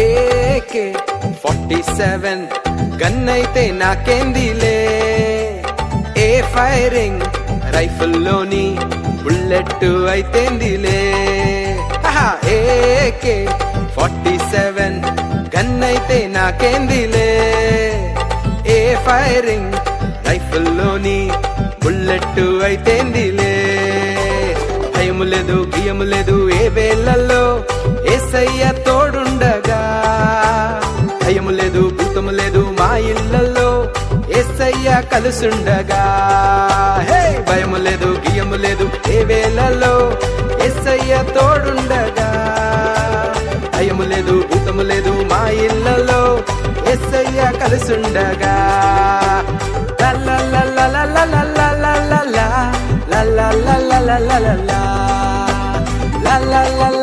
AK-47 గన్నైతే నాకేందిలే, ఏ firing రైఫిల్లోని bullet అయితేందిలే. AK-47 గన్నైతే నాకేందిలే, ఏ firing రైఫిల్లోని bullet అయితేందిలే. భయము లేదు బియ్యము లేదు ఏ వేళల్లో యేసయ్య తోడుండగా, భయము లేదు భూతము లేదు మా ఇళ్లలో యేసయ్య కలుసుండగా. హే భయము లేదు బియ్యము లేదు ఏ వేళల్లో యేసయ్య తోడుండగా, భయము లేదు భూతము లేదు మా ఇళ్లలో యేసయ్య కలుసుండగా. La la la la la la la la la la la la la la